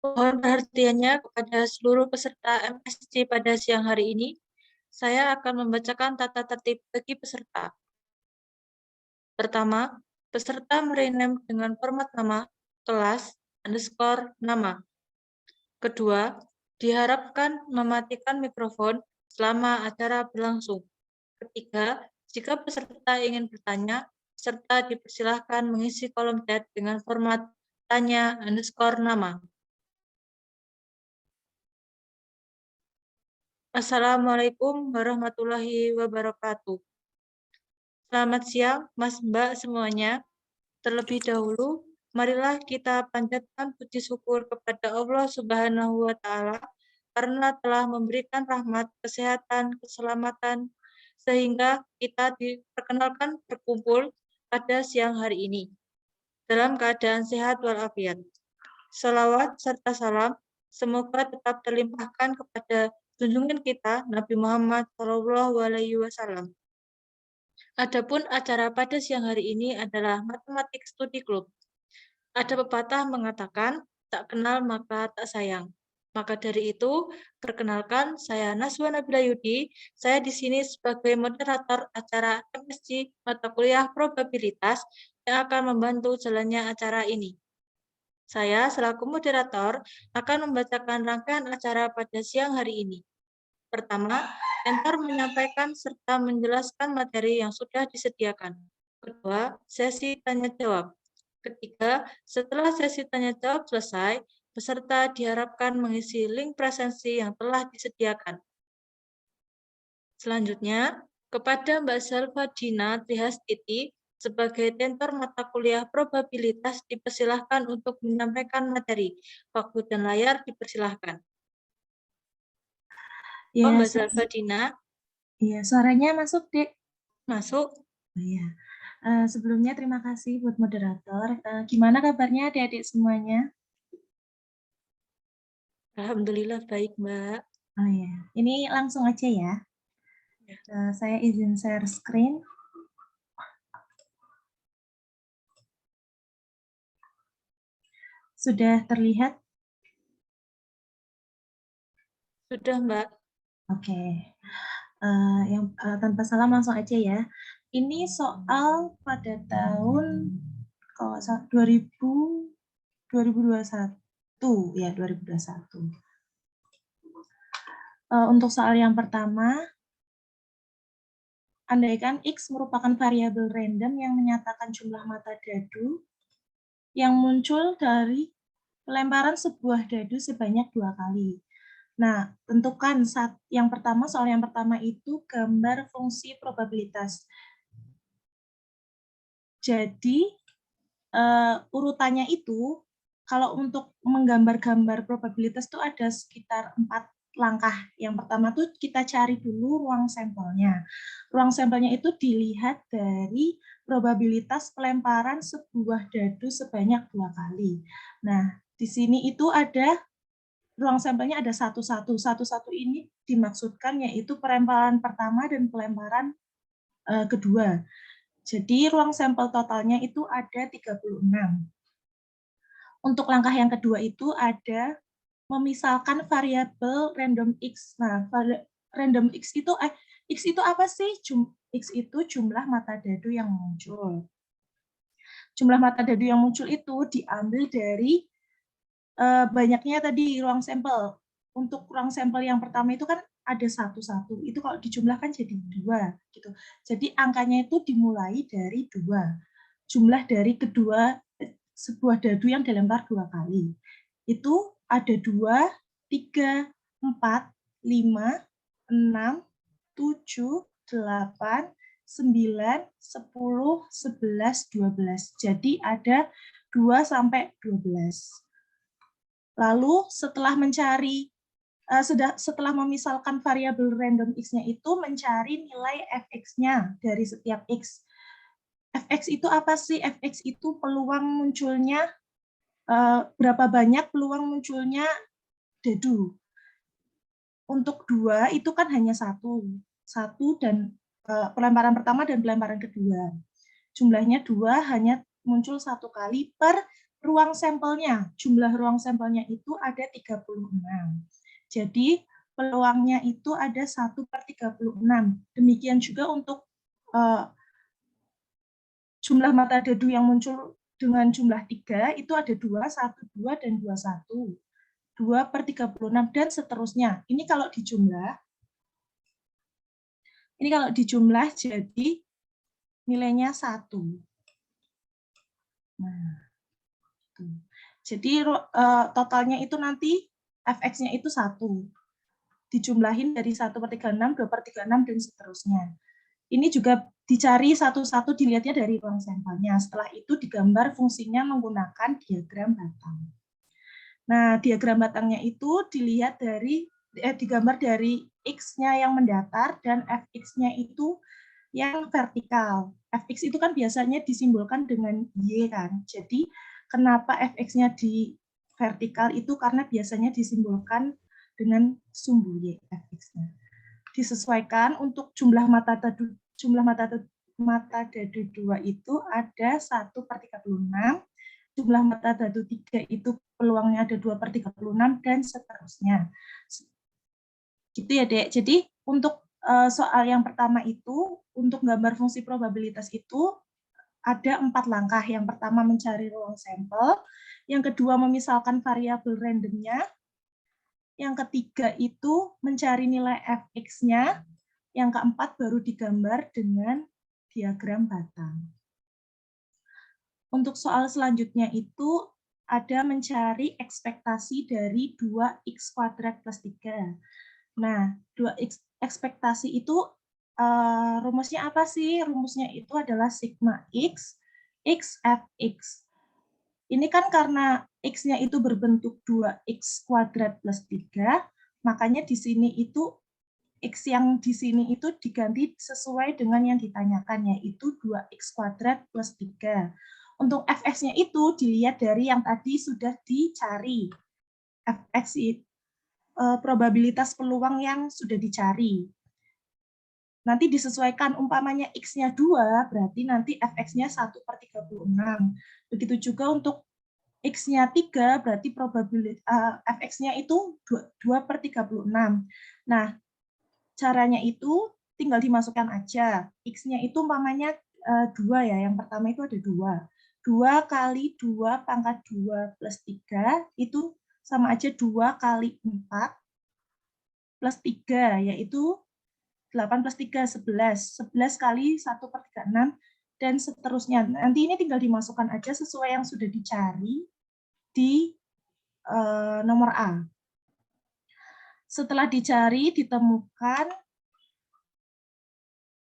Mohon perhatiannya kepada seluruh peserta MSC pada siang hari ini. Saya akan membacakan tata tertib bagi peserta. Pertama, peserta merename dengan format nama, kelas, _nama. Kedua, diharapkan mematikan mikrofon selama acara berlangsung. Ketiga, jika peserta ingin bertanya, peserta dipersilahkan mengisi kolom chat dengan format tanya _nama. Assalamualaikum warahmatullahi wabarakatuh. Selamat siang, Mas Mbak semuanya. Terlebih dahulu, marilah kita panjatkan puji syukur kepada Allah Subhanahu wa Ta'ala karena telah memberikan rahmat, kesehatan, keselamatan, sehingga kita diperkenalkan berkumpul pada siang hari ini dalam keadaan sehat walafiat. Salawat serta salam semoga tetap terlimpahkan kepada junjungan kita Nabi Muhammad SAW. Adapun acara pada siang hari ini adalah Matematik Studi Club. Ada pepatah mengatakan, tak kenal maka tak sayang. Maka dari itu, perkenalkan saya Naswa Nabila Yudi. Saya di sini sebagai moderator acara MSc mata kuliah probabilitas yang akan membantu jalannya acara ini. Saya selaku moderator akan membacakan rangkaian acara pada siang hari ini. Pertama, mentor menyampaikan serta menjelaskan materi yang sudah disediakan. Kedua, sesi tanya jawab. Ketiga, setelah sesi tanya jawab selesai, peserta diharapkan mengisi link presensi yang telah disediakan. Selanjutnya, kepada Mbak Salvadina Trihastiti sebagai tentor mata kuliah probabilitas dipersilahkan untuk menyampaikan materi. Waktu dan layar dipersilahkan. Ya, Mbak Salvadina. Iya, suaranya masuk, Dek. Masuk. Iya. Sebelumnya terima kasih buat moderator. Gimana kabarnya adik-adik semuanya? Alhamdulillah baik, Mbak. Oh ya, ini langsung aja ya. Saya izin share screen. Sudah terlihat? Sudah, Mbak. Oke. Tanpa salah langsung aja ya. Ini soal pada tahun 2021 ya, 2021. Untuk soal yang pertama, andaikan X merupakan variabel random yang menyatakan jumlah mata dadu yang muncul dari pelemparan sebuah dadu sebanyak 2 kali. Nah, tentukan soal yang pertama itu gambar fungsi probabilitas. Jadi, urutannya itu, kalau untuk menggambar-gambar probabilitas itu ada sekitar 4 langkah. Yang pertama tuh kita cari dulu ruang sampelnya. Ruang sampelnya itu dilihat dari probabilitas pelemparan sebuah dadu sebanyak 2 kali. Nah, di sini itu ada ruang sampelnya ada satu-satu. Satu-satu ini dimaksudkan yaitu pelemparan pertama dan pelemparan kedua. Jadi ruang sampel totalnya itu ada 36. Untuk langkah yang kedua itu ada memisalkan variabel random X. Nah, random X itu apa sih? X itu jumlah mata dadu yang muncul. Jumlah mata dadu yang muncul itu diambil dari banyaknya tadi ruang sampel. Untuk ruang sampel yang pertama itu kan ada satu-satu. Itu kalau dijumlahkan jadi 2 gitu. Jadi angkanya itu dimulai dari 2. Jumlah dari kedua sebuah dadu yang dilempar 2 kali. Itu ada 2, 3, 4, 5, 6, 7, 8, 9, 10, 11, 12. Jadi ada 2 sampai 12. Lalu setelah memisalkan variabel random X-nya itu mencari nilai fx-nya dari setiap X. Fx itu apa sih? Fx itu peluang munculnya, berapa banyak peluang munculnya dadu. Untuk 2 itu kan hanya satu dan pelemparan pertama dan pelemparan kedua. Jumlahnya 2 hanya muncul 1 kali per ruang sampelnya, jumlah ruang sampelnya itu ada 36. Jadi peluangnya itu ada 1/36. Demikian juga untuk jumlah mata dadu yang muncul dengan jumlah 3 itu ada 2, 1, 2, dan 21. 2/36 dan seterusnya. Ini kalau dijumlah jadi nilainya 1. Nah, jadi totalnya itu nanti fx-nya itu 1. Dijumlahin dari 1/36, 2/36, dan seterusnya. Ini juga dicari satu-satu, dilihatnya dari ruang sampelnya. Setelah itu digambar fungsinya menggunakan diagram batang. Nah, diagram batangnya itu dilihat digambar dari X-nya yang mendatar dan Fx-nya itu yang vertikal. Fx itu kan biasanya disimbolkan dengan Y kan. Jadi kenapa Fx-nya di vertikal itu karena biasanya disimbolkan dengan sumbu Y Fx-nya. Disesuaikan untuk jumlah mata dadu 2 itu ada 1/36, jumlah mata dadu 3 itu peluangnya ada 2/36 dan seterusnya. Gitu ya, Dek. Jadi untuk soal yang pertama itu, untuk gambar fungsi probabilitas itu ada 4 langkah. Yang pertama mencari ruang sampel, yang kedua memisalkan variabel randomnya, yang ketiga itu mencari nilai fx-nya, yang keempat baru digambar dengan diagram batang. Untuk soal selanjutnya itu ada mencari ekspektasi dari 2x² plus 3. Nah, 2x ekspektasi itu rumusnya apa sih? Rumusnya itu adalah sigma x, x fx. Ini kan karena x-nya itu berbentuk 2x² plus 3, makanya di sini itu X yang di sini itu diganti sesuai dengan yang ditanyakan, yaitu 2x² plus 3. Untuk fx-nya itu dilihat dari yang tadi sudah dicari. Fx probabilitas peluang yang sudah dicari. Nanti disesuaikan, umpamanya x-nya 2, berarti nanti fx-nya 1/36. Begitu juga untuk x-nya 3, berarti probabilitas fx-nya itu 2/36. Nah, caranya itu tinggal dimasukkan aja. X-nya itu umpamanya 2 ya, yang pertama itu ada 2. 2 kali 2 pangkat 2 plus 3 itu sama aja 2 kali 4 plus 3, yaitu 8 plus 3, 11. 11 kali 1/36, dan seterusnya. Nanti ini tinggal dimasukkan aja sesuai yang sudah dicari di nomor A. Setelah dicari, ditemukan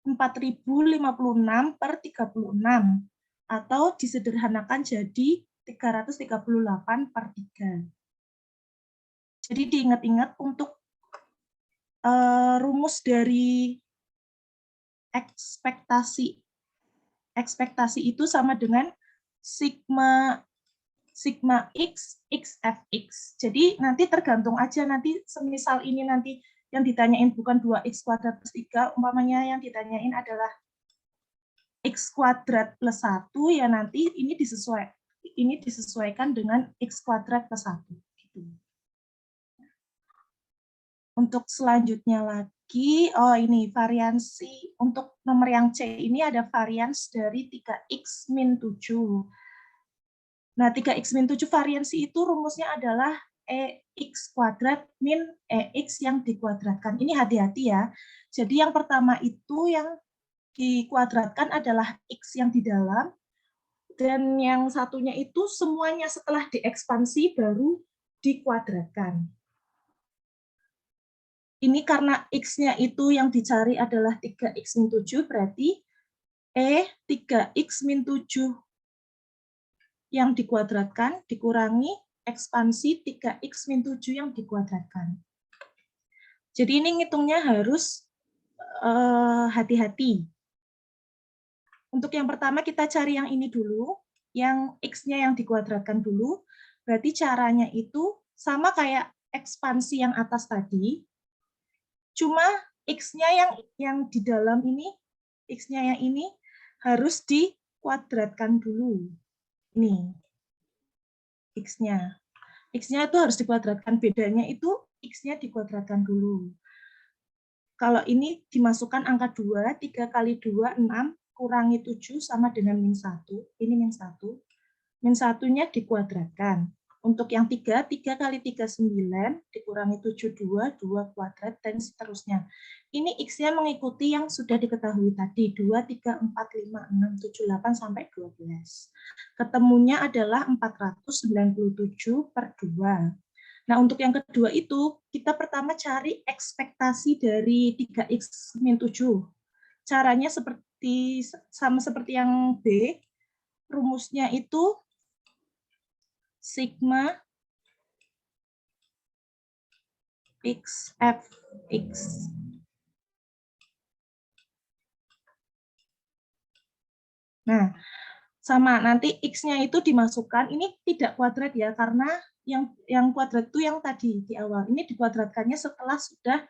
4056/36, atau disederhanakan jadi 338/3. Jadi diingat-ingat untuk rumus dari ekspektasi itu sama dengan sigma x, x fx. Jadi nanti tergantung aja, nanti semisal ini nanti yang ditanyain bukan 2x² plus 3, umpamanya yang ditanyain adalah x² plus 1, ya nanti ini disesuaikan dengan x² plus 1. Gitu. Untuk selanjutnya lagi, ini variansi. Untuk nomor yang C ini ada varians dari 3x min 7. Nah, 3x min 7 variansi itu rumusnya adalah EX kuadrat min EX yang dikuadratkan. Ini hati-hati ya. Jadi yang pertama itu yang dikuadratkan adalah X yang di dalam, dan yang satunya itu semuanya setelah diekspansi baru dikuadratkan. Ini karena X-nya itu yang dicari adalah 3x min 7, berarti 3x min 7 yang dikuadratkan dikurangi ekspansi 3x min 7 yang dikuadratkan. Jadi ini ngitungnya harus hati-hati. Untuk yang pertama kita cari yang ini dulu, yang x-nya yang dikuadratkan dulu. Berarti caranya itu sama kayak ekspansi yang atas tadi, cuma x-nya yang di dalam ini, x-nya yang ini harus dikuadratkan dulu. Ini. X-nya. X-nya itu harus dikuadratkan. Bedanya itu X-nya dikuadratkan dulu. Kalau ini dimasukkan angka 2, 3 kali 2, 6, kurangi 7 sama dengan min 1. Ini min 1. Min 1-nya dikuadratkan. Untuk yang 3, 3 kali 3, 9, dikurangi 7, 2, 2 kuadrat, dan seterusnya. Ini X-nya mengikuti yang sudah diketahui tadi, 2, 3, 4, 5, 6, 7, 8, sampai 12. Ketemunya adalah 497 per 2. Nah, untuk yang kedua itu, kita pertama cari ekspektasi dari 3X min 7. Caranya sama seperti yang B, rumusnya itu sigma X F X. Nah, sama nanti X-nya itu dimasukkan, ini tidak kuadrat ya, karena yang kuadrat itu yang tadi di awal. Ini dikuadratkannya setelah sudah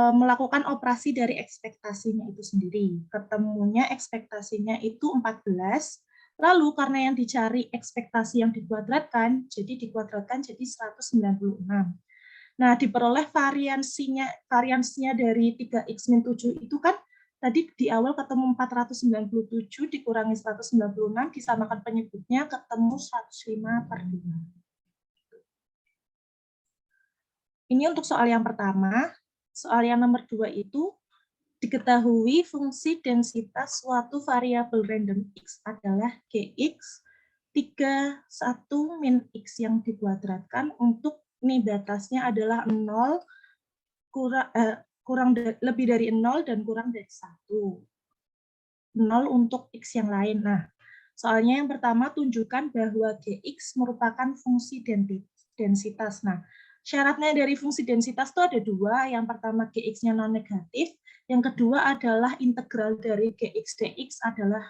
melakukan operasi dari ekspektasinya itu sendiri. Ketemunya ekspektasinya itu 14. Lalu karena yang dicari ekspektasi yang dikuadratkan, jadi dikuadratkan jadi 196. Nah, diperoleh variansinya dari 3x min 7 itu kan tadi di awal ketemu 497 dikurangi 196 disamakan penyebutnya ketemu 105 per 2. Ini untuk soal yang pertama. Soal yang nomor 2 itu diketahui fungsi densitas suatu variabel random x adalah gx 3, 1 min x yang dikuadratkan untuk ini batasnya adalah 0 lebih dari 0 dan kurang dari 1. 0 untuk x yang lain. Nah, soalnya yang pertama tunjukkan bahwa gx merupakan fungsi densitas. Nah, syaratnya dari fungsi densitas itu ada dua. Yang pertama gx-nya non-negatif, yang kedua adalah integral dari gx dx adalah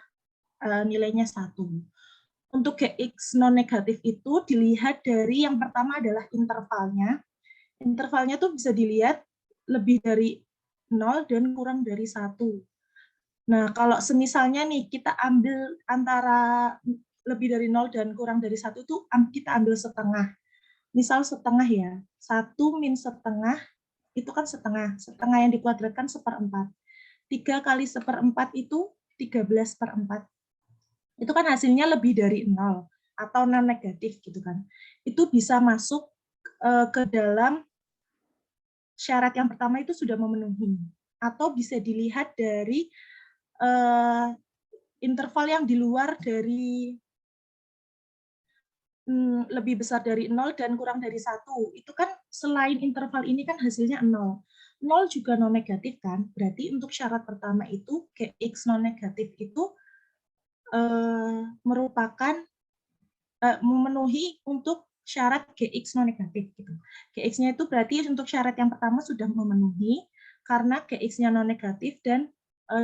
nilainya 1. Untuk gx non-negatif itu dilihat dari yang pertama adalah intervalnya. Intervalnya tuh bisa dilihat lebih dari 0 dan kurang dari 1. Nah, kalau semisalnya nih kita ambil antara lebih dari 0 dan kurang dari 1 itu kita ambil setengah. Misal setengah ya, 1 min setengah itu kan setengah. Setengah yang dikuadratkan seperempat. 3 kali seperempat itu 13 per 4. Itu kan hasilnya lebih dari 0 atau non negatif gitu kan. Itu bisa masuk ke dalam syarat yang pertama itu sudah memenuhi. Atau bisa dilihat dari interval yang di luar dari lebih besar dari 0 dan kurang dari 1. Itu kan selain interval ini kan hasilnya 0. 0 juga non negatif kan? Berarti untuk syarat pertama itu gx non negatif itu merupakan memenuhi untuk syarat gx non negatif gitu. Gx-nya itu berarti untuk syarat yang pertama sudah memenuhi karena gx-nya non negatif dan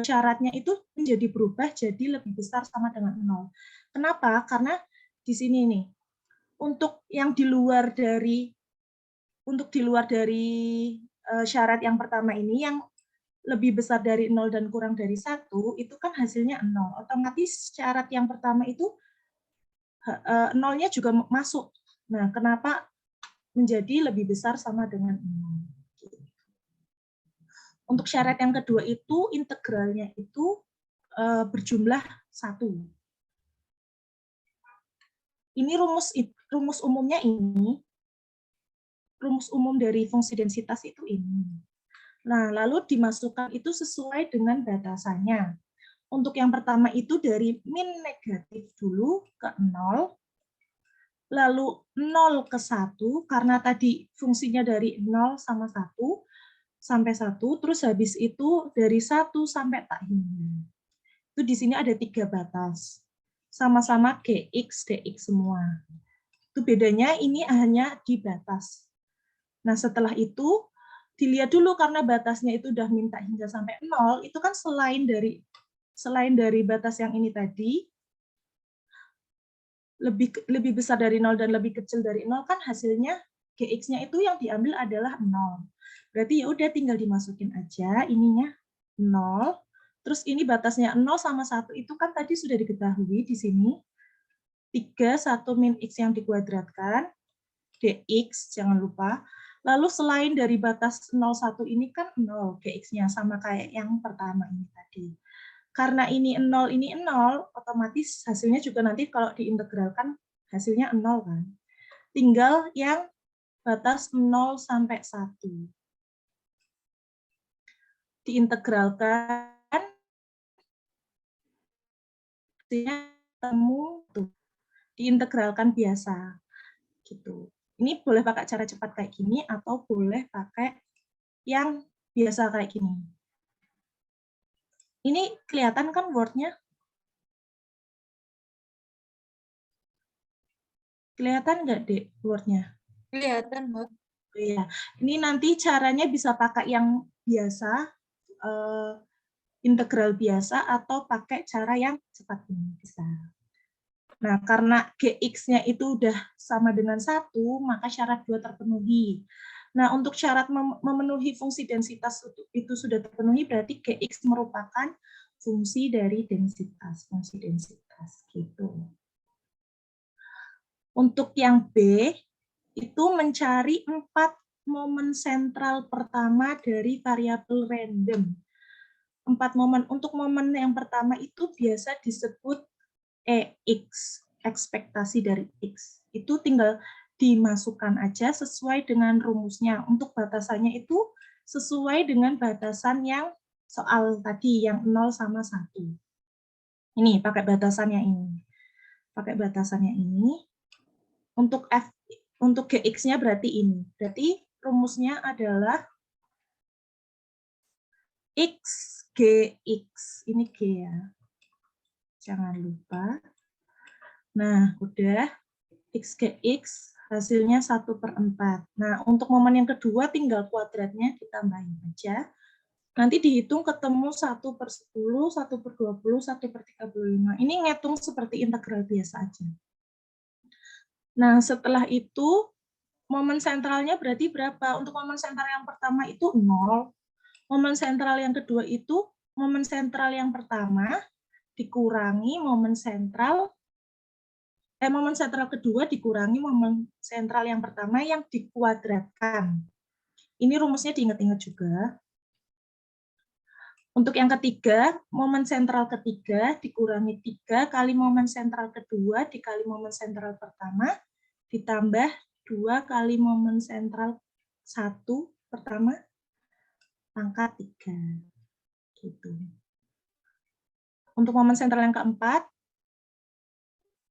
syaratnya itu menjadi berubah jadi lebih besar sama dengan 0. Kenapa? Karena di sini nih untuk yang di luar dari syarat yang pertama ini yang lebih besar dari 0 dan kurang dari 1 itu kan hasilnya 0. Otomatis syarat yang pertama itu nolnya juga masuk. Nah, kenapa menjadi lebih besar sama dengan 0? Untuk syarat yang kedua itu integralnya itu berjumlah 1. Ini rumus umumnya ini. Rumus umum dari fungsi densitas itu ini. Nah, lalu dimasukkan itu sesuai dengan batasannya. Untuk yang pertama itu dari min negatif dulu ke 0, lalu 0 ke 1, karena tadi fungsinya dari 0 sama 1, sampai 1, terus habis itu dari 1 sampai tak hingga. Itu di sini ada 3 batas. Sama-sama gx, dx semua. Itu bedanya ini hanya di batas. Nah, setelah itu dilihat dulu karena batasnya itu udah minta hingga sampai 0, itu kan selain dari batas yang ini tadi, lebih besar dari 0 dan lebih kecil dari 0 kan hasilnya gx-nya itu yang diambil adalah 0. Berarti ya udah tinggal dimasukin aja ininya 0. Terus ini batasnya 0 sama 1 itu kan tadi sudah diketahui di sini. 3, 1 min X yang dikuadratkan, dx, jangan lupa. Lalu selain dari batas 0,1 ini kan 0 dx-nya, sama kayak yang pertama ini tadi. Karena ini 0, otomatis hasilnya juga nanti kalau diintegralkan hasilnya 0 kan. Tinggal yang batas 0 sampai 1. Diintegralkan, hasilnya ketemu tuh. Diintegralkan biasa. Gitu. Ini boleh pakai cara cepat kayak gini atau boleh pakai yang biasa kayak gini. Ini kelihatan kan Word-nya? Kelihatan nggak, Dek, Word-nya? Kelihatan, Mbak. Iya. Ini nanti caranya bisa pakai yang biasa, integral biasa, atau pakai cara yang cepat ini. Bisa. Nah, karena gx-nya itu udah sama dengan 1, maka syarat 2 terpenuhi. Nah, untuk syarat memenuhi fungsi densitas itu sudah terpenuhi, berarti gx merupakan fungsi dari densitas, fungsi densitas gitu. Untuk yang B, itu mencari 4 momen sentral pertama dari variabel random. 4 momen. Untuk momen yang pertama itu biasa disebut EX, ekspektasi dari X. Itu tinggal dimasukkan aja sesuai dengan rumusnya. Untuk batasannya itu sesuai dengan batasan yang soal tadi, yang 0 sama 1. Ini, pakai batasannya ini. Pakai batasannya ini. Untuk GX-nya berarti ini. Berarti rumusnya adalah X, GX. Ini G ya. Jangan lupa. Nah, udah. X, GX hasilnya 1/4. Nah, untuk momen yang kedua tinggal kuadratnya ditambahin aja. Nanti dihitung ketemu 1/10, 1/20, 1/35. Ini ngitung seperti integral biasa aja. Nah, setelah itu momen sentralnya berarti berapa? Untuk momen sentral yang pertama itu 0. Momen sentral yang kedua itu momen sentral yang pertama dikurangi momen sentral kedua dikurangi momen sentral yang pertama yang dikuadratkan. Ini rumusnya diingat-ingat juga. Untuk yang ketiga, momen sentral ketiga dikurangi 3 kali momen sentral kedua dikali momen sentral pertama ditambah 2 kali momen sentral 1 pertama pangkat 3. Gitu. Untuk momen sentral yang keempat,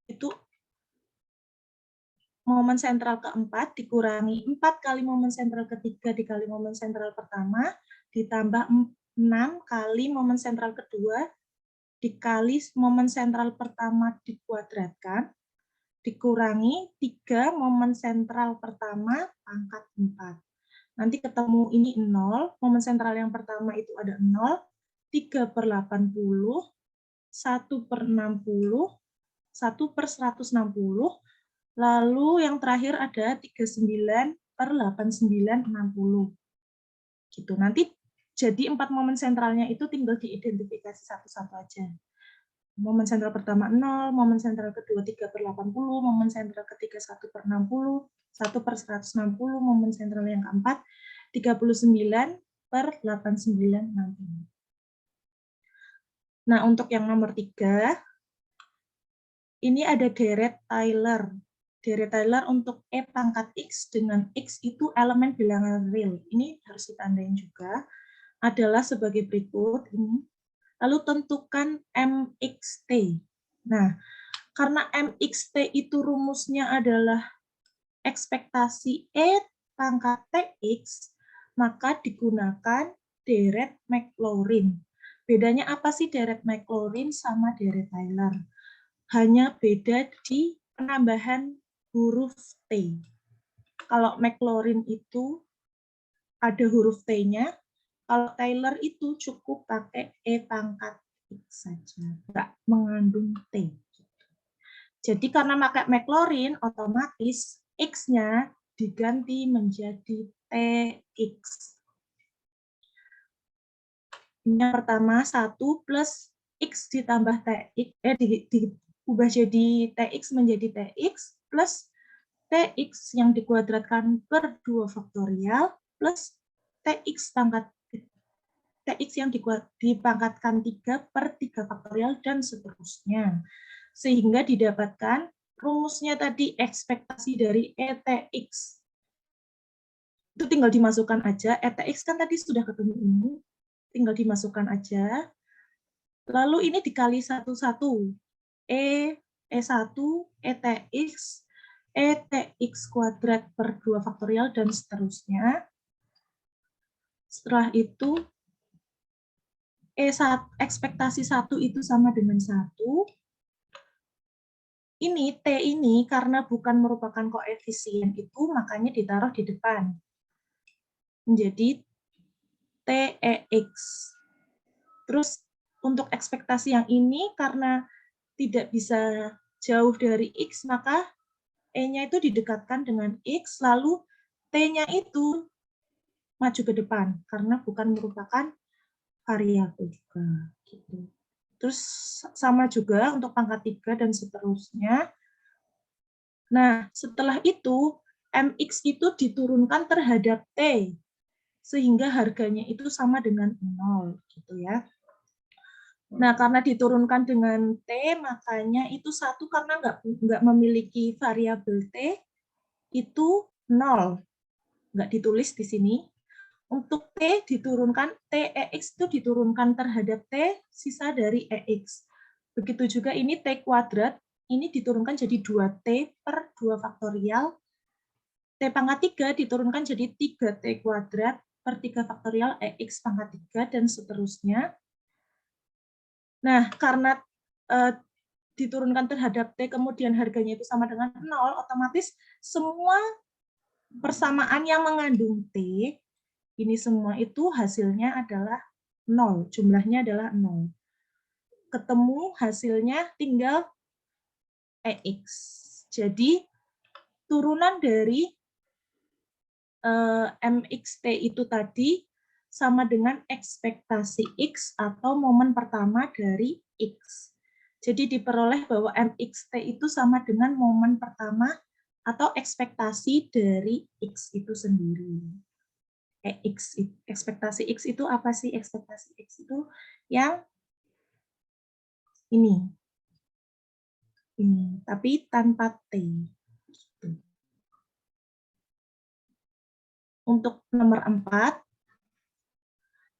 itu momen sentral keempat dikurangi 4 kali momen sentral ketiga dikali momen sentral pertama, ditambah 6 kali momen sentral kedua, dikali momen sentral pertama dikuadratkan, dikurangi 3 momen sentral pertama pangkat 4. Nanti ketemu ini 0, momen sentral yang pertama itu ada 0, 3/80, 1/60, 1/160, lalu yang terakhir ada 39/8960. Gitu. Nanti jadi 4 momen sentralnya itu tinggal diidentifikasi satu-satu aja. Momen sentral pertama 0, momen sentral kedua 3/80, momen sentral ketiga 1/60, 1/160, momen sentral yang keempat 39/8960. Nah, untuk yang nomor 3, ini ada Deret-Taylor. Deret-Taylor untuk E pangkat X dengan X itu elemen bilangan real. Ini harus ditandain juga. Adalah sebagai berikut ini. Lalu tentukan MXT. Nah, karena MXT itu rumusnya adalah ekspektasi E pangkat TX, maka digunakan Deret-Maclaurin. Bedanya apa sih Deret-Maclaurin sama Deret-Taylor? Hanya beda di penambahan huruf T. Kalau Maclaurin itu ada huruf T-nya, kalau Taylor itu cukup pakai E pangkat X saja, nggak mengandung T. Jadi karena pakai Maclaurin, otomatis X-nya diganti menjadi TX. Yang pertama 1 plus X ditambah TX, ubah jadi TX menjadi TX plus TX yang dikuadratkan per 2 faktorial plus TX yang dipangkatkan 3 per 3 faktorial dan seterusnya. Sehingga didapatkan rumusnya tadi ekspektasi dari ETX. Itu tinggal dimasukkan aja, ETX kan tadi sudah ketemu ini, tinggal dimasukkan aja. Lalu ini dikali satu-satu. E1, ETX, ETX kuadrat per 2 faktorial, dan seterusnya. Setelah itu, ekspektasi 1 itu sama dengan 1. Ini, T ini, karena bukan merupakan koefisien itu, makanya ditaruh di depan. Menjadi TEX. Terus, untuk ekspektasi yang ini, karena tidak bisa jauh dari X, maka E-nya itu didekatkan dengan X, lalu T-nya itu maju ke depan, karena bukan merupakan variabel juga. Gitu. Terus sama juga untuk pangkat 3 dan seterusnya. Nah, setelah itu, MX itu diturunkan terhadap T, sehingga harganya itu sama dengan 0. Gitu ya. Nah, karena diturunkan dengan T, makanya itu 1 karena nggak memiliki variabel T, itu 0. Nggak ditulis di sini. Untuk T diturunkan, TEX itu diturunkan terhadap T, sisa dari EX. Begitu juga ini T kuadrat, ini diturunkan jadi 2T per 2 faktorial. T pangkat 3 diturunkan jadi 3T kuadrat per 3 faktorial EX pangkat 3, dan seterusnya. Nah, karena diturunkan terhadap T, kemudian harganya itu sama dengan 0, otomatis semua persamaan yang mengandung T, ini semua itu hasilnya adalah 0, jumlahnya adalah 0. Ketemu hasilnya tinggal EX. Jadi turunan dari MXT itu tadi sama dengan ekspektasi X atau momen pertama dari X. Jadi diperoleh bahwa MXT itu sama dengan momen pertama atau ekspektasi dari X itu sendiri. X, ekspektasi X itu apa sih? Ekspektasi X itu yang ini, tapi tanpa T. Untuk nomor 4,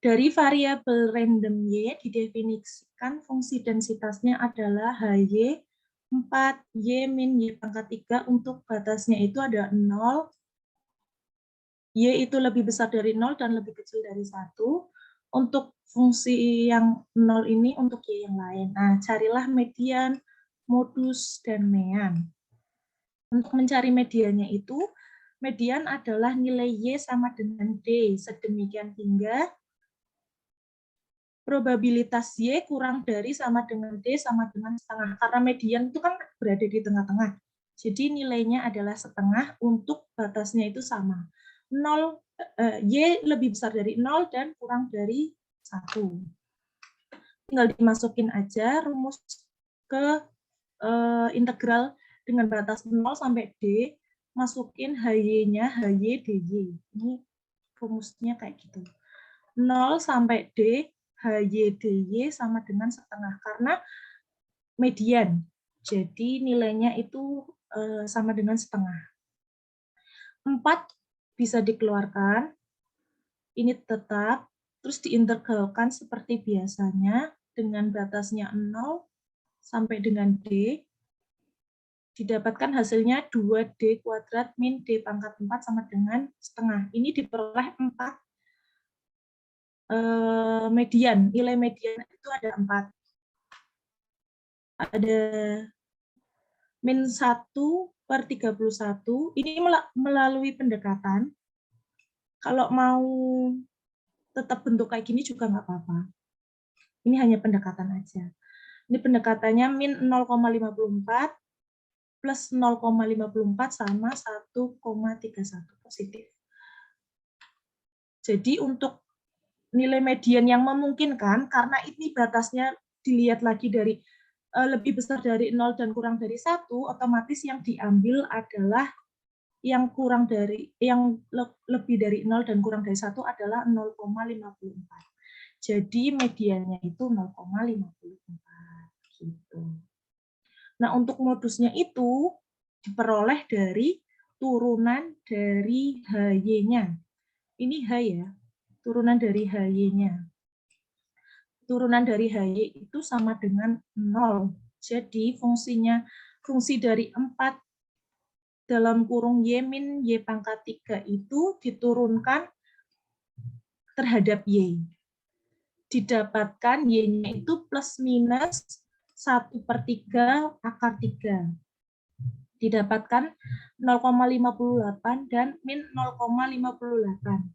dari variabel random Y didefinisikan fungsi densitasnya adalah HY 4, Y min Y pangkat 3, untuk batasnya itu ada 0, Y itu lebih besar dari 0 dan lebih kecil dari 1. Untuk fungsi yang 0 ini untuk Y yang lain. Nah, carilah median, modus, dan mean. Untuk mencari mediannya itu, median adalah nilai Y sama dengan D, sedemikian hingga probabilitas Y kurang dari sama dengan D sama dengan setengah. Karena median itu kan berada di tengah-tengah. Jadi nilainya adalah setengah, untuk batasnya itu sama. 0, Y lebih besar dari 0 dan kurang dari 1. Tinggal dimasukin aja rumus ke integral dengan batas 0 sampai D, masukin HY-nya, HY, DY. Ini rumusnya kayak gitu. 0 sampai D, HY, DY sama dengan setengah, karena median. Jadi nilainya itu sama dengan setengah. 4 bisa dikeluarkan, ini tetap, terus diintegralkan seperti biasanya dengan batasnya 0 sampai dengan D, didapatkan hasilnya 2D kuadrat min D pangkat 4 sama dengan setengah. Ini diperoleh 4 median, nilai median itu ada 4. Ada min 1/31, ini melalui pendekatan. Kalau mau tetap bentuk kayak gini juga nggak apa-apa. Ini hanya pendekatan aja. Ini pendekatannya min 0,54 plus 0,54 sama 1,31 positif. Jadi untuk nilai median yang memungkinkan, karena ini batasnya dilihat lagi dari lebih besar dari 0 dan kurang dari 1, otomatis yang diambil adalah yang kurang dari lebih dari 0 dan kurang dari 1 adalah 0,54. Jadi mediannya itu 0,54 gitu. Nah, untuk modusnya itu diperoleh dari turunan dari HY-nya. Ini H ya, turunan dari HY-nya. Turunan dari HY itu sama dengan 0. Jadi fungsi dari 4 dalam kurung Y min Y pangkat 3 itu diturunkan terhadap Y. Didapatkan Y-nya itu plus minus 1/3 akar 3. Didapatkan 0,58 dan min 0,58.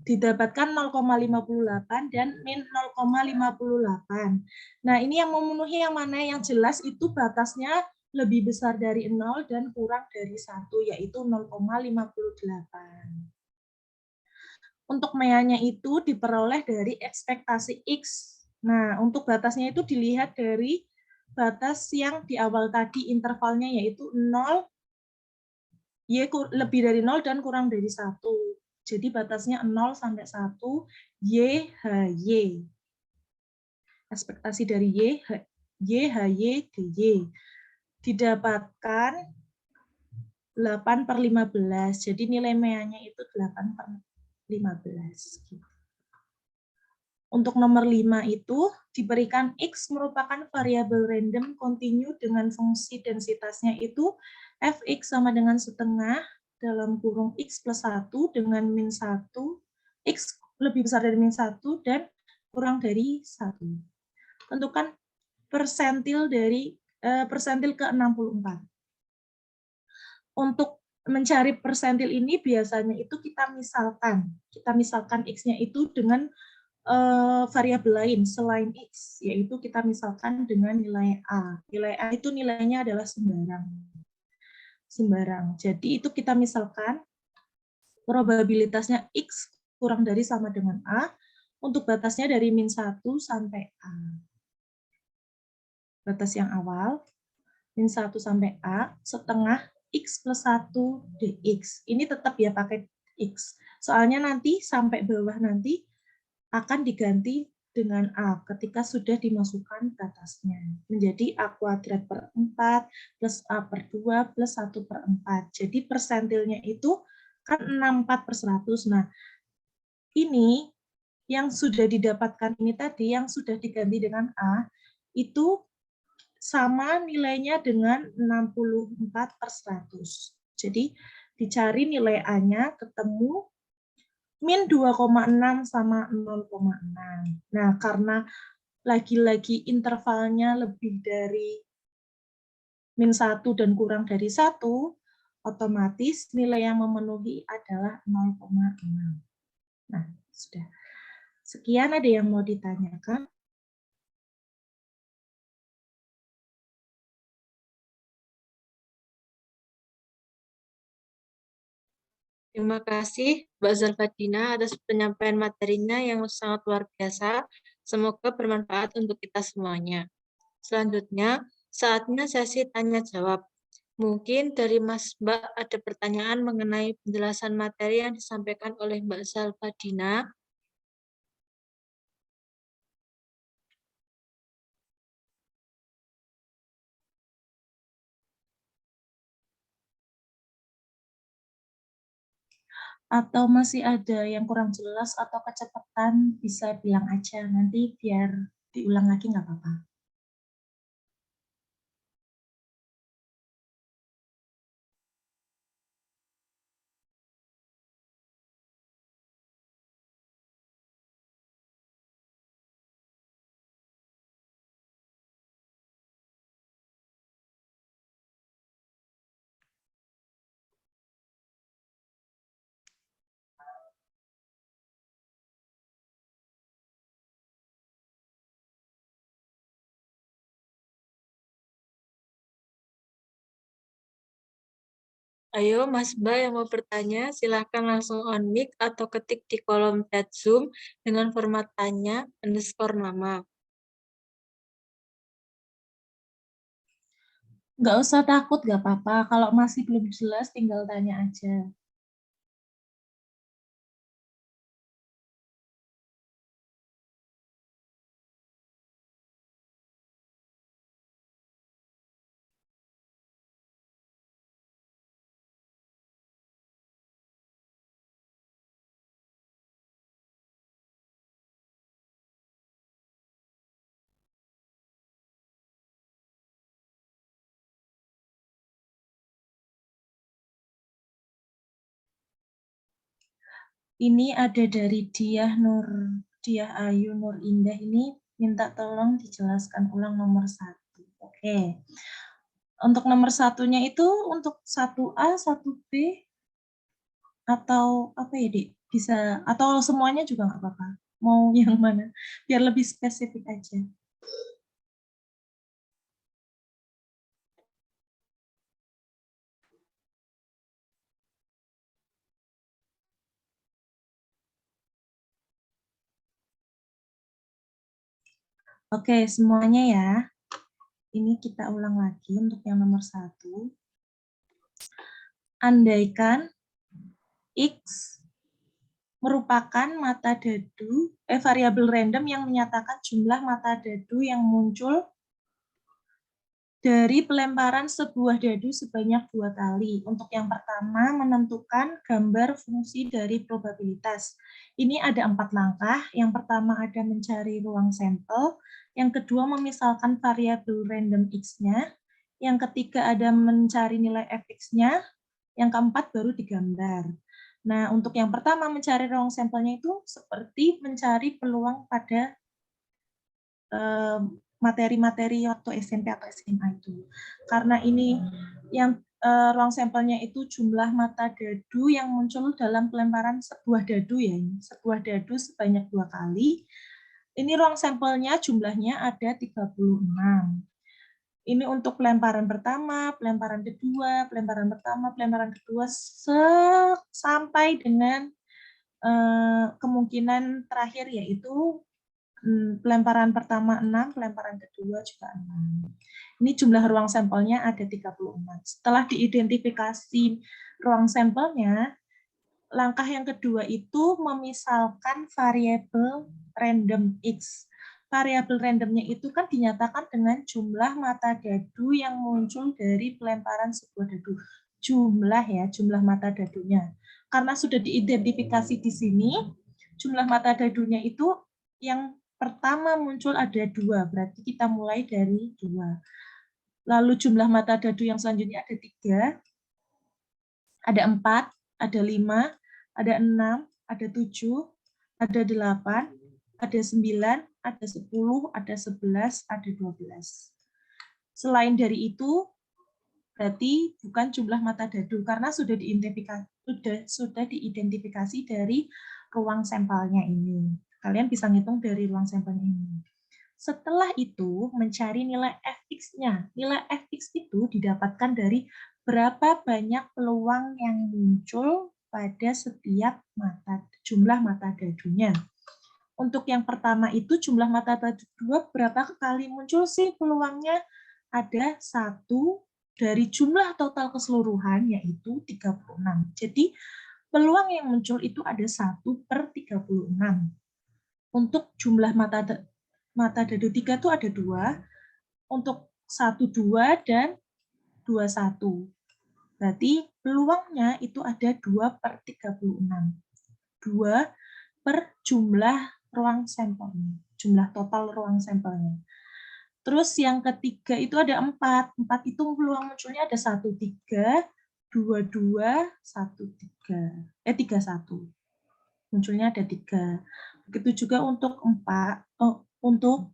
Didapatkan 0,58 dan min 0,58. Nah, ini yang memenuhi yang mana? Yang jelas itu batasnya lebih besar dari 0 dan kurang dari 1, yaitu 0,58. Untuk meanya itu diperoleh dari ekspektasi X. Nah, untuk batasnya itu dilihat dari batas yang di awal tadi intervalnya, yaitu 0, Y lebih dari 0 dan kurang dari 1. Jadi batasnya 0 sampai 1, Y, HY. Ekspektasi dari Y, HY, DY. Didapatkan 8/15. Jadi nilai meanya itu 8/15. Untuk nomor 5 itu diberikan X merupakan variabel random kontinu dengan fungsi densitasnya itu Fx sama dengan setengah dalam kurung X plus 1 dengan min 1, X lebih besar dari min 1 dan kurang dari 1. Tentukan persentil dari persentil ke-64. Untuk mencari persentil ini biasanya itu kita misalkan X-nya itu dengan variabel lain selain X, yaitu kita misalkan dengan nilai A. Nilai A itu nilainya adalah sembarang. Jadi itu kita misalkan probabilitasnya X kurang dari sama dengan A, untuk batasnya dari min 1 sampai A. Batas yang awal, min 1 sampai A, setengah X plus 1 dx. Ini tetap ya pakai X. Soalnya nanti sampai bawah nanti akan diganti dengan A ketika sudah dimasukkan batasnya. Menjadi A kuadrat per 4 plus A per 2 plus 1/4. Jadi persentilnya itu kan 64/100. Nah, ini yang sudah didapatkan ini tadi, yang sudah diganti dengan A, itu sama nilainya dengan 64/100. Jadi dicari nilai A-nya, ketemu min 2,6 sama 0,6. Nah, karena lagi-lagi intervalnya lebih dari min 1 dan kurang dari 1, otomatis nilai yang memenuhi adalah 0,6. Nah, sudah. Sekian, ada yang mau ditanyakan? Terima kasih Mbak Zalfadina atas penyampaian materinya yang sangat luar biasa. Semoga bermanfaat untuk kita semuanya. Selanjutnya, saatnya sesi tanya jawab. Mungkin dari Mas Mbak ada pertanyaan mengenai penjelasan materi yang disampaikan oleh Mbak Zalfadina. Atau masih ada yang kurang jelas atau kecepatan, bisa bilang aja. Nanti biar diulang lagi nggak apa-apa. Ayo, Mas Mbak yang mau bertanya, silahkan langsung on mic atau ketik di kolom chat Zoom dengan format tanya underscore nama. Nggak usah takut, nggak apa-apa. Kalau masih belum jelas, tinggal tanya aja. Ini ada dari Diah Ayu Nur Indah ini minta tolong dijelaskan ulang nomor 1. Oke. Untuk nomor satunya itu untuk 1A, 1B, atau apa ya, Dik? Bisa, atau semuanya juga nggak apa-apa. Mau yang mana? Biar lebih spesifik aja. Oke, semuanya ya. Ini kita ulang lagi untuk yang nomor 1. Andaikan X merupakan variabel random yang menyatakan jumlah mata dadu yang muncul dari pelemparan sebuah dadu sebanyak 2 kali. Untuk yang pertama, menentukan gambar fungsi dari probabilitas. Ini ada 4 langkah. Yang pertama ada mencari ruang sampel. Yang kedua, memisalkan variabel random X-nya. Yang ketiga ada mencari nilai fx-nya. Yang keempat baru digambar. Nah, untuk yang pertama mencari ruang sampelnya itu seperti mencari peluang pada materi-materi waktu SMP atau SMA itu. Karena ini yang ruang sampelnya itu jumlah mata dadu yang muncul dalam pelemparan sebuah dadu ya, sebuah dadu sebanyak 2 kali. Ini ruang sampelnya jumlahnya ada 36. Ini untuk pelemparan pertama, pelemparan kedua, pelemparan pertama, pelemparan kedua, sampai dengan kemungkinan terakhir yaitu pelemparan pertama 6, pelemparan kedua juga 6. Ini jumlah ruang sampelnya ada 36. Setelah diidentifikasi ruang sampelnya, langkah yang kedua itu memisalkan variabel random X. Variabel randomnya itu kan dinyatakan dengan jumlah mata dadu yang muncul dari pelemparan sebuah dadu. Jumlah ya, jumlah mata dadunya. Karena sudah diidentifikasi di sini, jumlah mata dadunya itu yang pertama muncul ada 2, berarti kita mulai dari 2. Lalu jumlah mata dadu yang selanjutnya ada 3, ada 4, ada 5, ada 6, ada 7, ada 8, ada 9, ada 10, ada 11, ada 12. Selain dari itu, berarti bukan jumlah mata dadu karena sudah diidentifikasi dari ruang sampelnya ini. Kalian bisa ngitung dari ruang sampelnya ini. Setelah itu, mencari nilai fx-nya. Nilai fx itu didapatkan dari berapa banyak peluang yang muncul pada setiap jumlah mata dadunya. Untuk yang pertama itu jumlah mata dadu 2 berapa kali muncul sih peluangnya? Ada 1 dari jumlah total keseluruhan yaitu 36. Jadi peluang yang muncul itu ada 1/36. Untuk jumlah mata dadu 3 itu ada 2, untuk 1, 2, dan 2, 1. Berarti peluangnya itu ada 2/36. 2 per jumlah ruang sampelnya, jumlah total ruang sampelnya. Terus yang ketiga itu ada 4. 4 itu peluang munculnya ada 1, 3, 2, 2, 1, 3. 3, 1. Munculnya ada 3. Begitu juga untuk 4, untuk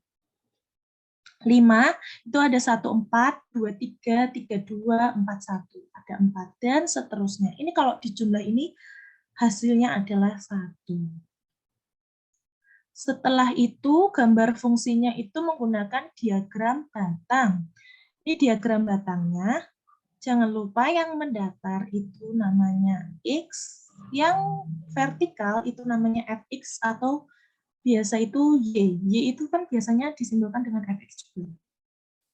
5 itu ada 1, 4, 2, 3, 3, 2, 4, 1. Ada 4 dan seterusnya. Ini kalau dijumlah ini hasilnya adalah 1. Setelah itu gambar fungsinya itu menggunakan diagram batang. Ini diagram batangnya. jangan lupa yang mendatar itu namanya X, yang vertikal itu namanya Fx atau biasa itu Y. Y itu kan biasanya disimbolkan dengan Fx juga.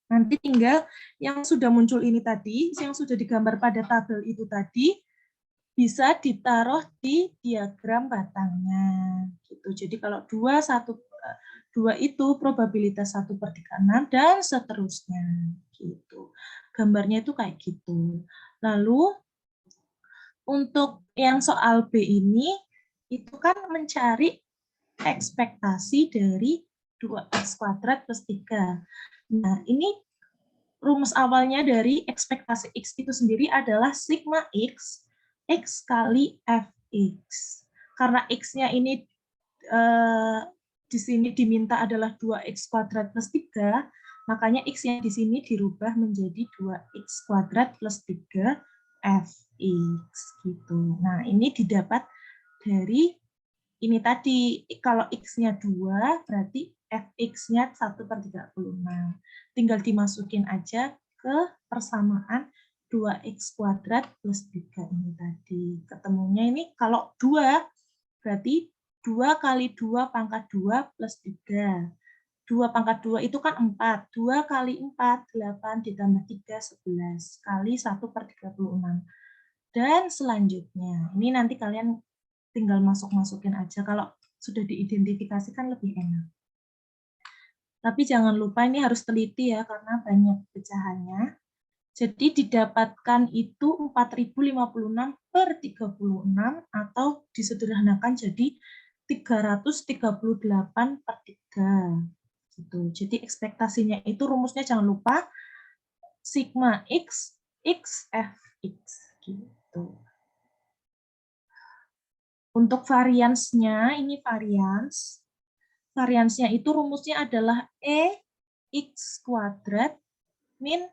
Nanti tinggal yang sudah muncul ini tadi, yang sudah digambar pada tabel itu tadi, bisa ditaruh di diagram batangnya. Gitu. Jadi kalau 2 itu probabilitas 1/36 dan seterusnya. Gitu. Gambarnya itu kayak gitu. Lalu untuk yang soal B ini, itu kan mencari ekspektasi dari 2x² plus 3. Nah, ini rumus awalnya dari ekspektasi X itu sendiri adalah sigma X, X kali Fx. Karena X-nya ini di sini diminta adalah 2x² plus 3, makanya X yang di sini dirubah menjadi 2x² plus 3 Fx. Gitu. Nah, ini didapat dari ini tadi, kalau X-nya 2, berarti Fx-nya 1/36. Tinggal dimasukin aja ke persamaan 2x² plus 3 ini tadi. Ketemunya ini kalau 2, berarti 2 kali 2 pangkat 2 plus 3. 2 pangkat 2 itu kan 4. 2 kali 4, 8 ditambah 3, 11. Kali 1/36. Dan selanjutnya, ini nanti kalian tinggal masukin aja. Kalau sudah diidentifikasikan lebih enak. Tapi jangan lupa ini harus teliti ya, karena banyak pecahannya. Jadi didapatkan itu 4056/36 atau disederhanakan jadi 338/3. Gitu. Jadi ekspektasinya itu rumusnya jangan lupa sigma X, X, Fx. Gitu. Untuk variansnya, ini variansnya itu rumusnya adalah EX² min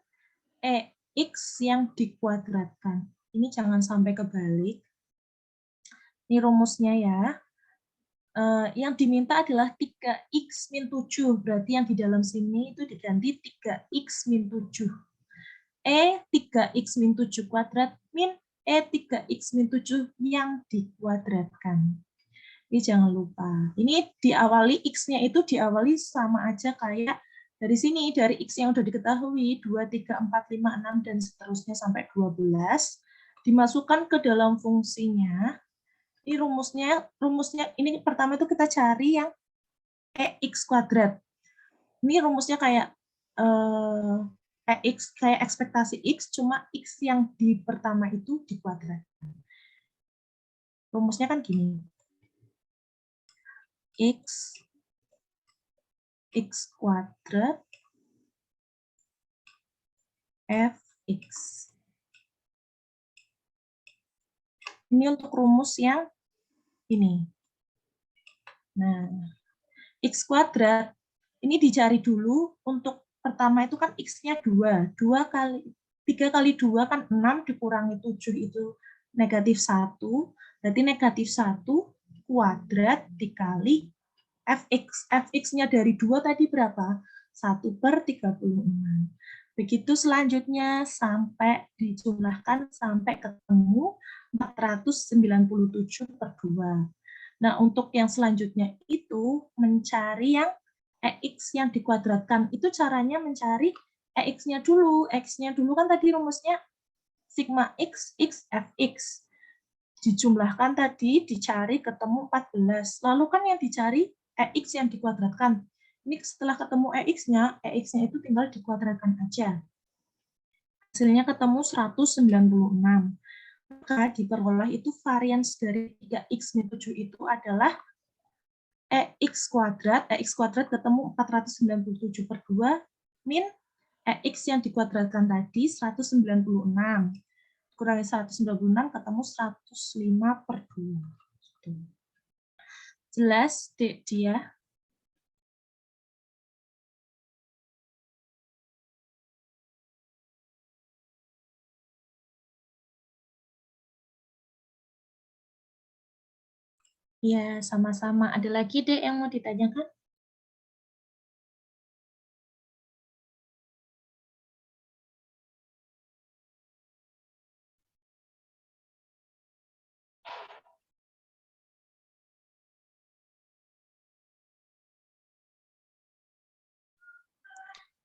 EX yang dikuadratkan. Ini jangan sampai kebalik. Ini rumusnya ya. Yang diminta adalah 3x min 7. Berarti yang di dalam sini itu diganti 3x min 7. E 3x min 7 kuadrat min E 3x min 7 yang dikuadratkan. Ini jangan lupa. Ini diawali X-nya itu diawali sama aja kayak dari sini, dari X yang sudah diketahui, 2, 3, 4, 5, 6, dan seterusnya sampai 12. Dimasukkan ke dalam fungsinya. Ini rumusnya ini pertama itu kita cari yang EX². Ini rumusnya kayak EX, kayak ekspektasi X, cuma X yang di pertama itu dikuadratkan. Rumusnya kan gini. X X² Fx. Ini untuk rumus yang ini. Nah, X² ini dicari dulu. Untuk pertama itu kan X-nya 2. 3 kali 2 kan 6 dikurangi 7 itu negatif 1. Berarti negatif 1 kuadrat dikali Fx. Fx-nya dari 2 tadi berapa? 1/36. Begitu selanjutnya sampai dijumlahkan sampai ketemu 497/2. Nah, untuk yang selanjutnya itu mencari yang EX yang dikuadratkan. Itu caranya mencari EX-nya dulu. X-nya dulu kan tadi rumusnya sigma X, X, Fx. Dijumlahkan tadi, dicari ketemu 14. Lalu kan yang dicari EX yang dikuadratkan. Ini setelah ketemu EX-nya itu tinggal dikuadratkan aja. Hasilnya ketemu 196. Maka diperoleh itu varians dari 3x min 7 itu adalah EX² ketemu 497/2 min EX yang dikuadratkan tadi 196. Kurangi 196 ketemu 105/2. Jelas, Dek Dia? Ya, sama-sama. Ada lagi, Dek, yang mau ditanyakan?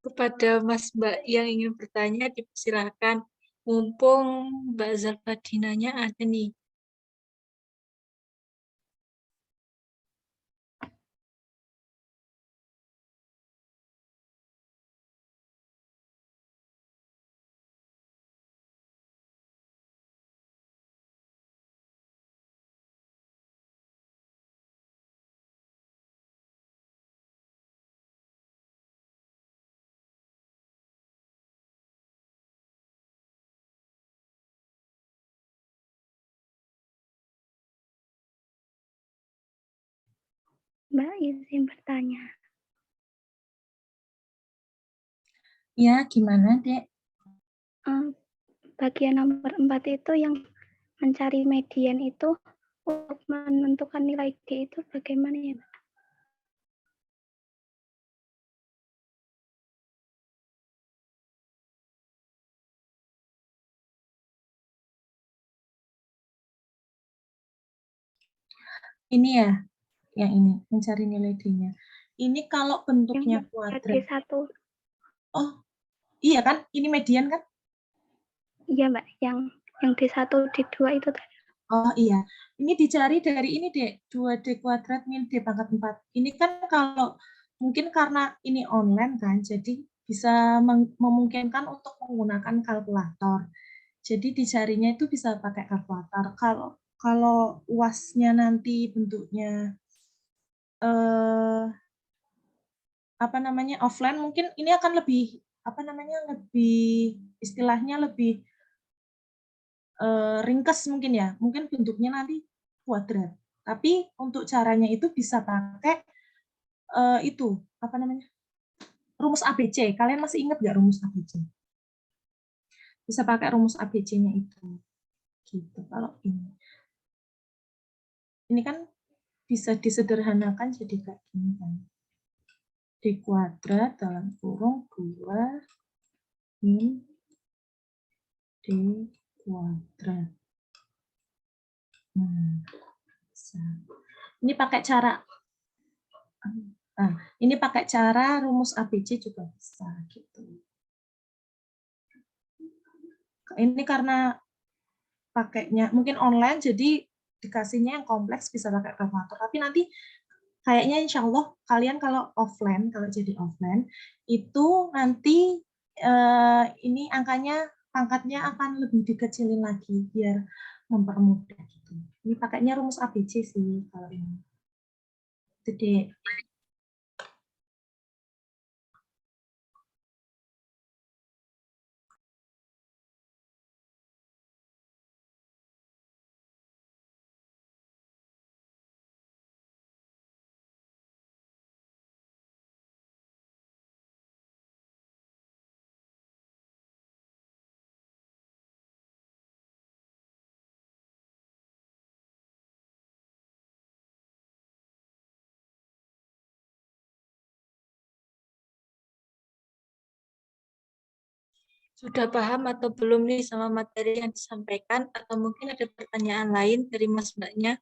Kepada Mas Mbak yang ingin bertanya, dipersilahkan. Mumpung Mbak Zalfadinanya ada nih. Mbak izin bertanya. Ya, gimana, Dek? Bagian nomor 4 itu yang mencari median itu untuk menentukan nilai D itu bagaimana ya, Mbak? Ini ya, yang ini, mencari nilai D-nya. Ini kalau bentuknya Yang kuadrat. D1. Oh, iya kan? Ini median kan? Iya, Mbak. Yang D1, D2 itu tadi. Oh iya, ini dicari dari ini, Dek. 2D kuadrat min D pangkat 4. Ini kan kalau mungkin karena ini online kan, jadi bisa memungkinkan untuk menggunakan kalkulator. Jadi dicarinya itu bisa pakai kalkulator. Kalau kalau UAS-nya nanti bentuknya eh, apa namanya offline, mungkin ini akan lebih apa namanya lebih istilahnya lebih ringkas mungkin ya. Mungkin bentuknya nanti kuadrat. Tapi untuk caranya itu bisa pakai itu apa namanya rumus ABC. Kalian masih ingat nggak rumus ABC? Bisa pakai rumus ABC-nya itu. Gitu. Kalau ini kan bisa disederhanakan jadi kayak gini kan. D kuadrat dalam kurung 2 min D kuadrat. Bisa. Ini pakai cara ini pakai cara rumus ABC juga bisa gitu. Ini karena pakainya mungkin online jadi dikasihnya yang kompleks bisa pakai kalkulator. Tapi nanti kayaknya insya Allah kalian kalau offline, kalau jadi offline itu nanti ini angkanya pangkatnya akan lebih dikecilin lagi biar mempermudah gitu. Ini pakainya rumus ABC sih kalau ini. Jadi Sudah paham atau belum nih sama materi yang disampaikan? Atau mungkin ada pertanyaan lain dari Mas Mbaknya?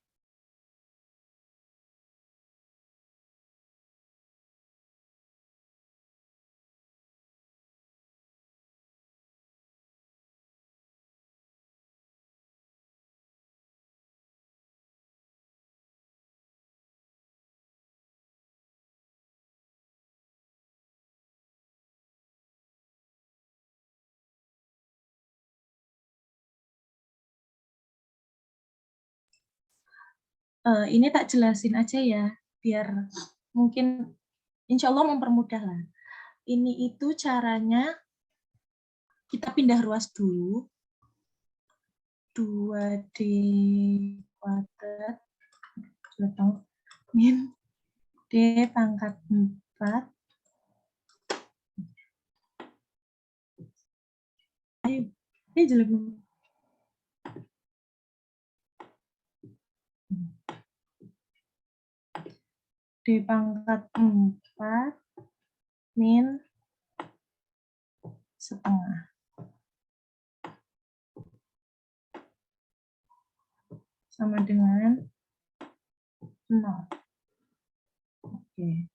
ini tak jelasin aja ya biar mungkin insya Allah mempermudah lah. Ini itu caranya kita pindah ruas dulu. 2D kuadrat min D pangkat 4. Ini jelek banget. D pangkat 4 min setengah. Sama dengan 0. Oke.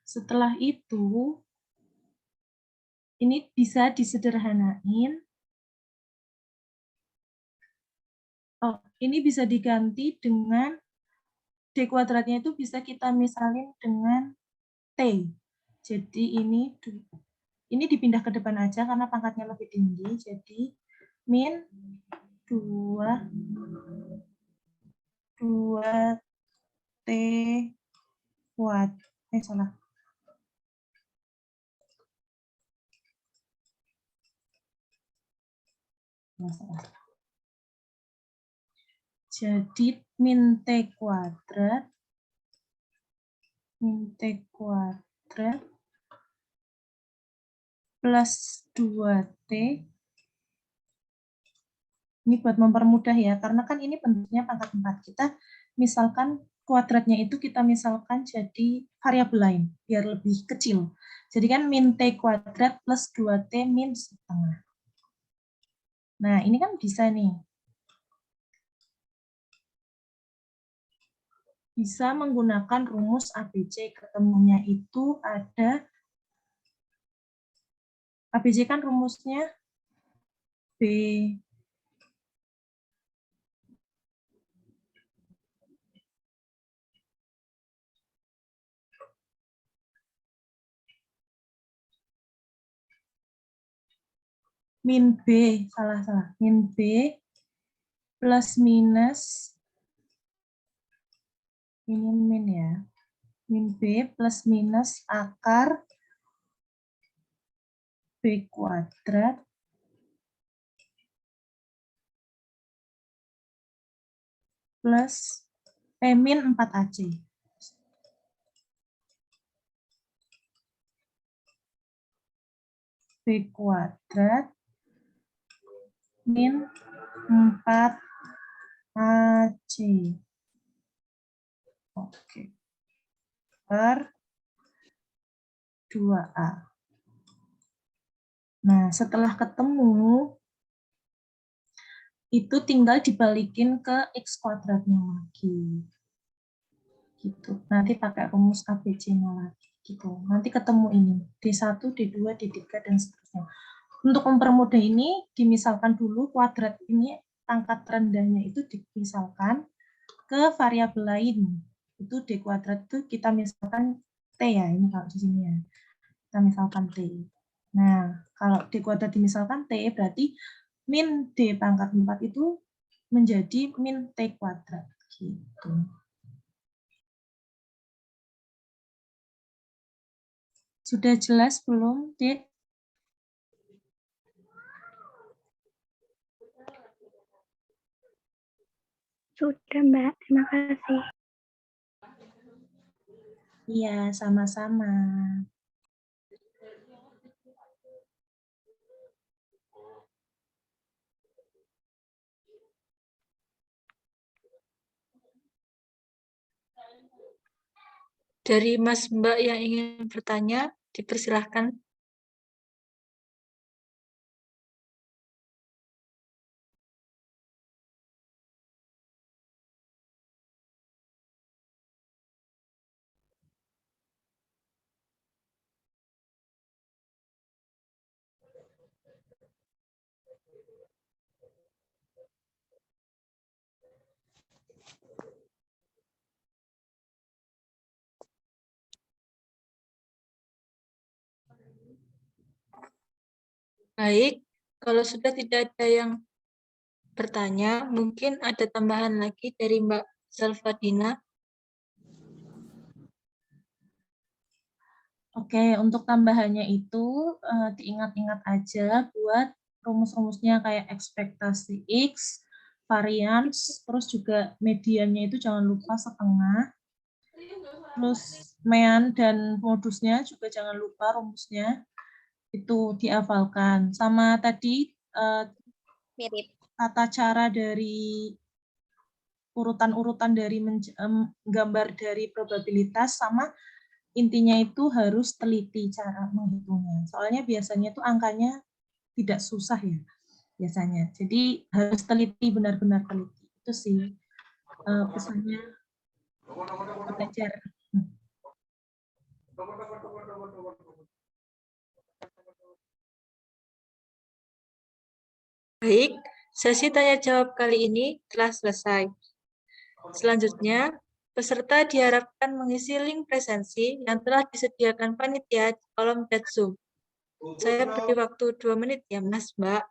Setelah itu Ini bisa disederhanain. Oh, ini bisa diganti dengan D kuadratnya itu bisa kita misalin dengan T. Jadi ini dipindah ke depan aja karena pangkatnya lebih tinggi. Jadi min 2T kuadrat. Salah. Jadi min T kuadrat plus 2T. Ini buat mempermudah ya, karena kan ini bentuknya pangkat 4. Kita misalkan kuadratnya itu kita misalkan jadi variabel lain, biar lebih kecil. Jadi kan min T kuadrat plus 2T min setengah. Nah, ini kan bisa nih. Bisa menggunakan rumus ABC. Ketemunya itu ada, ABC kan rumusnya B min B, min B plus minus, ini min ya, min B plus minus akar B kuadrat plus min 4AC. B kuadrat min 4AC. Oke. Per 2A. Nah, setelah ketemu, itu tinggal dibalikin ke X kuadratnya lagi. Gitu. Nanti pakai rumus ABC-nya lagi. Gitu. Nanti ketemu ini. D1, D2, D3, dan seterusnya. Untuk mempermudah ini, dimisalkan dulu kuadrat ini, pangkat rendahnya itu dimisalkan ke variabel lain. Itu D kuadrat itu kita misalkan T ya, ini kalau di sini ya. Kita misalkan T. Nah, kalau D kuadrat dimisalkan T, berarti min D pangkat 4 itu menjadi min T kuadrat. Gitu. Sudah jelas belum, Dek? Sudah, Mbak. Terima kasih. Iya, sama-sama. Dari Mas Mbak yang ingin bertanya, dipersilahkan. Baik, kalau sudah tidak ada yang bertanya, mungkin ada tambahan lagi dari Mbak Salvadina. Oke, untuk tambahannya itu diingat-ingat aja buat rumus-rumusnya kayak ekspektasi X, varians, terus juga mediannya itu jangan lupa setengah. Terus mean dan modusnya juga jangan lupa rumusnya itu dihafalkan. Sama tadi Mirip. tata cara dari urutan-urutan dari gambar dari probabilitas, sama intinya itu harus teliti cara menghitungnya. Soalnya biasanya itu angkanya tidak susah ya biasanya. Jadi harus teliti, benar-benar teliti. Itu sih pesannya belajar. Baik, sesi tanya jawab kali ini telah selesai. Selanjutnya, peserta diharapkan mengisi link presensi yang telah disediakan panitia di kolom chat Zoom. Saya beri waktu 2 menit ya, Mas, Mbak.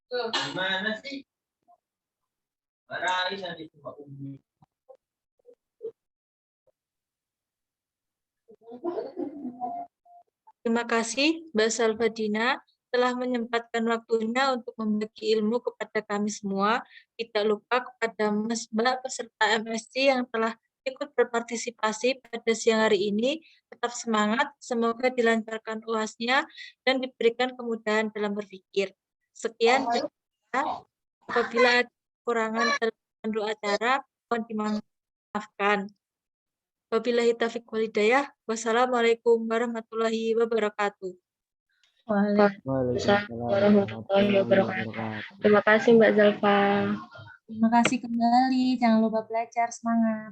Gimana sih? Marahin nanti cuma Umi. Terima kasih, Mbak Salvadina, telah menyempatkan waktunya untuk membagi ilmu kepada kami semua. Tidak lupa kepada Mas Mbak peserta MSc yang telah ikut berpartisipasi pada siang hari ini. Tetap semangat, semoga dilancarkan UAS-nya dan diberikan kemudahan dalam berpikir. Sekian dari saya. Apabila ada kekurangan dalam pandu acara, mohon dimaafkan. Wabillahi taufiq walhidayah. Wassalamualaikum warahmatullahi wabarakatuh. Waalaikumsalam warahmatullahi wabarakatuh. Terima kasih Mbak Zalfa. Terima kasih kembali. Jangan lupa belajar, semangat.